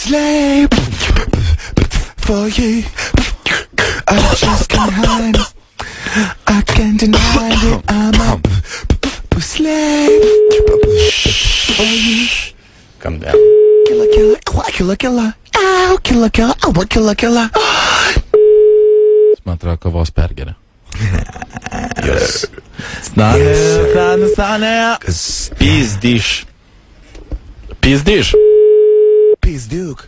slave for you. I just can't hide it. I can't deny it. I'm a slave for you. Calm down. Killer, killer, killer, killer. Ow, killer, killer. Oh, what killer, killer. Man atrodo, kavos pergeria. Jos. Stane. Pizdiš. Pizdiš. Pizduk.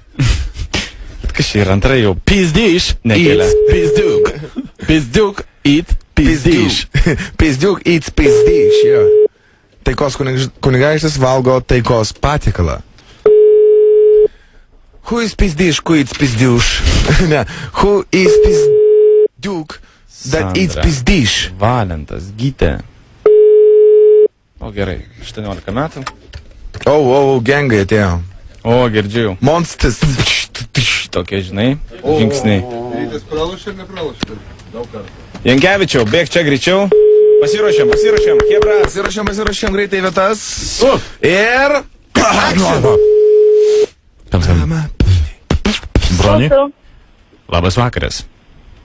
Kas čia yra antrai jau? Pizdiš. Nekelia. Pizduk. Pizduk. Eat. Pizdiš. Pizduk eats pizdiš, jo. Taikos kunigaikštis valgo taikos patiekalą. Who is pizdiš, who eats pizdiuš? Ne. Who is pizduk that eats pizdiš? Valentas, Gytė. O gerai, 18 metų. Gengai atėjo. O, girdžiu. Monsters. Tokie, žinai, žingsniai. Rytis pralašė ir nepralašė. Daug kartų. Jankevičiau, bėk čia greičiau. Pasiruošiam, Hebra. Pasiruošiam greitai vietas. Ir... Kam skambina? Broni? Labas vakaras.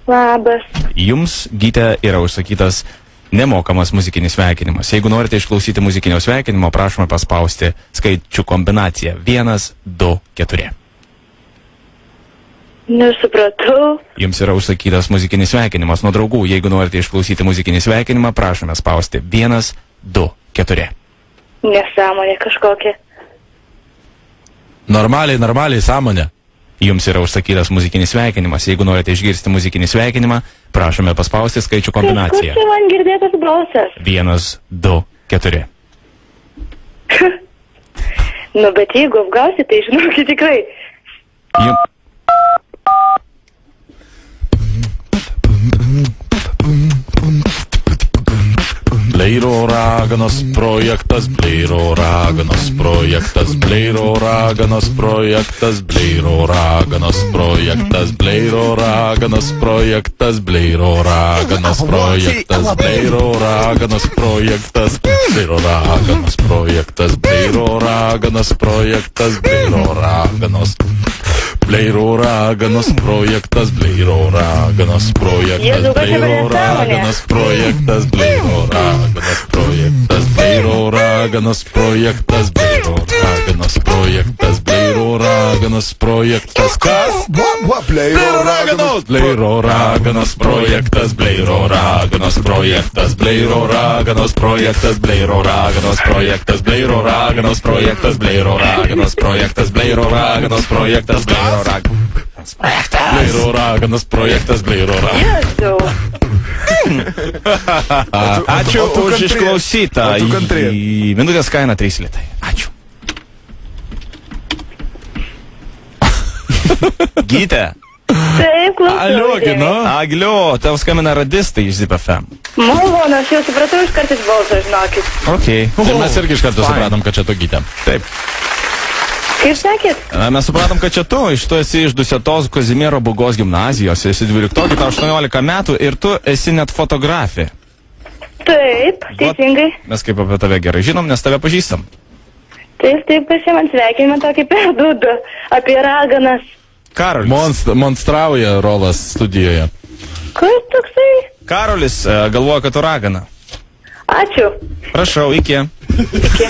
Labas. Jums, Gytė, yra užsakytas nemokamas muzikinis sveikinimas. Jeigu norite išklausyti muzikinio sveikinimo, prašome paspausti skaičių kombinaciją 1, 2, 4. Nesupratau. Jums yra užsakytas muzikinis sveikinimas nuo draugų. Jeigu norite išklausyti muzikinį sveikinimą, prašome spausti 1, 2, 4. Nesąmonė kažkokia. Normaliai, sąmonė. Jums yra užsakytas muzikinis sveikinimas. Jeigu norite išgirsti muzikinį sveikinimą, prašome paspausti skaičių kombinaciją. Kur čia man girdėtas balsas? 1, 2, 4. Nu, bet jeigu apgausi, tai žinokit tikrai. Bleiro raganos projektas, Bleiro raganos projektas, Bleiro raganos projektas, Bleiro raganos projektas, Bleiro raganos projektas, Bleiro raganos projektas, Bleiro raganos projektas, Bleiro raganos projektas, Bleiro raganos projektas, Bleiro raganos. Bleiro raganos projektas, Bleiro raganos projektas, Bleiro raganos projektas, Bleiro raganos projektas, Bleiro raganos projektas, Bleiro raganos projektas, Bleiro raganos projektas. Kas? Bleiro raganos, Bleiro raganos projektas, Bleiro raganos projektas, Bleiro raganos projektas, Bleiro raganos projektas, Bleiro raganos projektas, Bleiro raganos projektas, Bleiro raganos projektas, Bleiro Bleiro raganos projektas, Bleiro raganos. Ačiū už išklausytą. Minutės kaina 3 litai. Ačiū. Gytė. Taip, klausau. Alio, Gino. Aglio, tau skambina radistai iš Zip FM. Malonu, aš jau supratau iš kartais balsą, žinokit. Ok. Ir mes irgi iš karto supratom, kad čia tu Gytė. Taip. Kaip sakėt? Mes supratom, kad čia tu esi iš Dusetos Kazimiero Būgos gimnazijos, esi 12, tau 18 metų ir tu esi net fotografė. Taip, teisingai. Mes kaip apie tave gerai žinom, nes tave pažįstam. Taip, pasiimant sveikinimą tokį perduodu apie raganas. Karolis. Monstrauja Rolas studijoje. Kas toksai? Karolis galvoja, kad tu ragana. Ačiū. Prašau, iki. Iki.